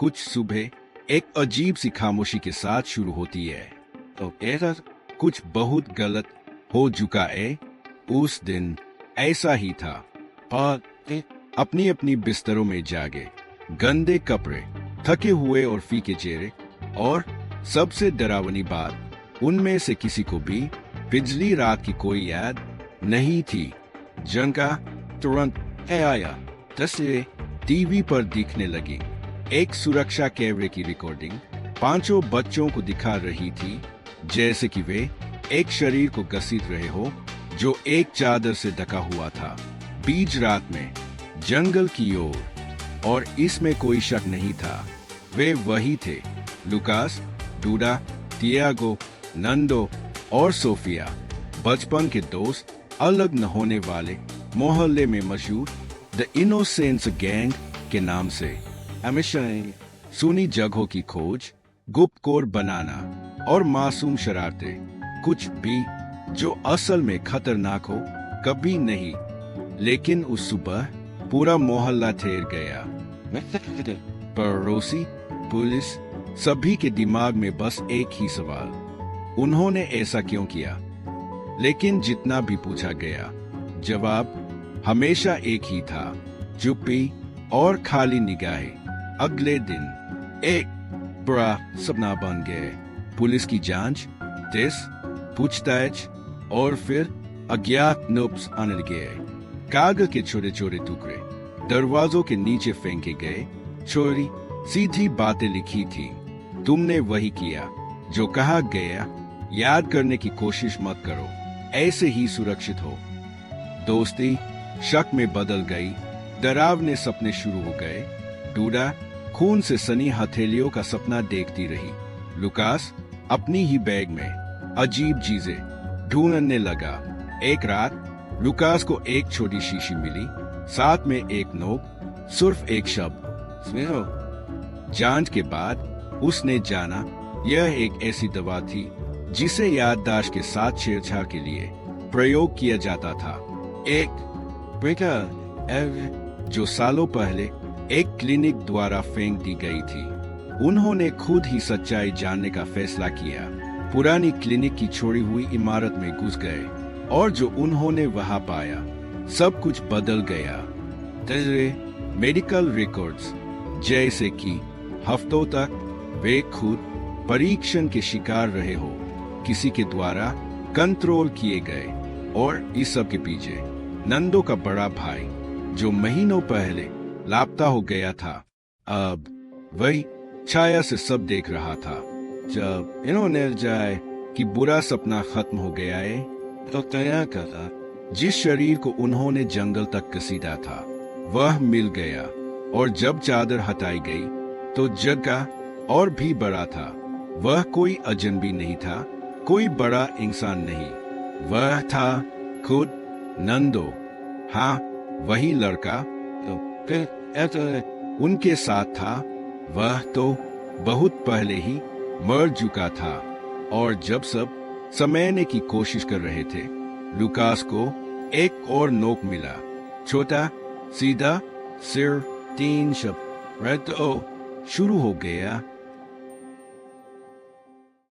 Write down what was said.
कुछ सुबह एक अजीब सी खामोशी के साथ शुरू होती है। तो ऐसा कुछ बहुत गलत हो चुका है। उस दिन ऐसा ही था। और अपनी अपनी बिस्तरों में जागे, गंदे कपड़े, थके हुए और फीके चेहरे, और सबसे डरावनी बात, उनमें से किसी को भी पिछली रात की कोई याद नहीं थी। जंग का तुरंत आया तस्वीरें टीवी पर दिखने लगी। एक सुरक्षा कैमरे की रिकॉर्डिंग पांचों बच्चों को दिखा रही थी, जैसे कि वे एक शरीर को घसीट रहे हो जो एक चादर से ढका हुआ था, बीच रात में जंगल की ओर। और इसमें कोई शक नहीं था, वे वही थे, लुकास, डूडा, तियागो, नंदो और सोफिया, बचपन के दोस्त, अलग न होने वाले, मोहल्ले में मशहूर द इनोसेंस गैंग के नाम से। हमेशा सुनी जगहों की खोज, गुप्त कोड बनाना और मासूम शरारतें, कुछ भी जो असल में खतरनाक हो कभी नहीं। लेकिन उस सुबह पूरा मोहल्ला ठहर गया। पड़ोसी, पुलिस, सभी के दिमाग में बस एक ही सवाल, उन्होंने ऐसा क्यों किया? लेकिन जितना भी पूछा गया, जवाब हमेशा एक ही था, चुप्पी और खाली निगाहें। अगले दिन एक बड़ा सपना बन गए। पुलिस की जांच, टेस्ट, पूछताछ और फिर अज्ञात नोट्स आने लगे। कागज के छोटे छोटे टुकड़े दरवाजों के नीचे फेंके गए। छोटी सीधी बातें लिखी थी, तुमने वही किया जो कहा गया, याद करने की कोशिश मत करो, ऐसे ही सुरक्षित हो। दोस्ती शक में बदल गई, डरावने सपने शुरू हो गए। डूडा खून से सनी हथेलियों का सपना देखती रही। लुकास अपनी ही बैग में अजीब चीजें ढूंढने लगा। एक रात लुकास को एक छोटी शीशी मिली, साथ में एक नोट, सिर्फ एक शब्द, स्नेहो। जांच के बाद उसने जाना यह एक ऐसी दवा थी जिसे याददाश्त के साथ छेड़छाड़ के लिए प्रयोग किया जाता था। एक जो सालों पहले एक क्लिनिक द्वारा फेंक दी गई थी। उन्होंने खुद ही सच्चाई जानने का फैसला किया। पुरानी क्लिनिक की छोड़ी हुई इमारत में घुस गए और जो उन्होंने वहां पाया, सब कुछ बदल गया। मेडिकल रिकॉर्ड्स, जैसे कि हफ्तों तक वे खुद परीक्षण के शिकार रहे हो, किसी के द्वारा कंट्रोल किए गए। और इस सब के पीछे नंदो का बड़ा भाई, जो महीनों पहले लापता हो गया था, अब वही छाया से सब देख रहा था। जब इन्होंने जाए कि बुरा सपना खत्म हो गया है, तो तय करा जिस शरीर को उन्होंने जंगल तक घसीटा था वह मिल गया। और जब चादर हटाई गई तो जगह और भी बड़ा था। वह कोई अजनबी नहीं था, कोई बड़ा इंसान नहीं, वह था खुद नंदो। हाँ, वही लड़का तो फिर उनके साथ था। वह तो बहुत पहले ही मर चुका था। और जब सब समझने की कोशिश कर रहे थे, लुकास को एक और नोक मिला, छोटा, सीधा, सिर्फ 3 शब्द। तो शुरू हो गया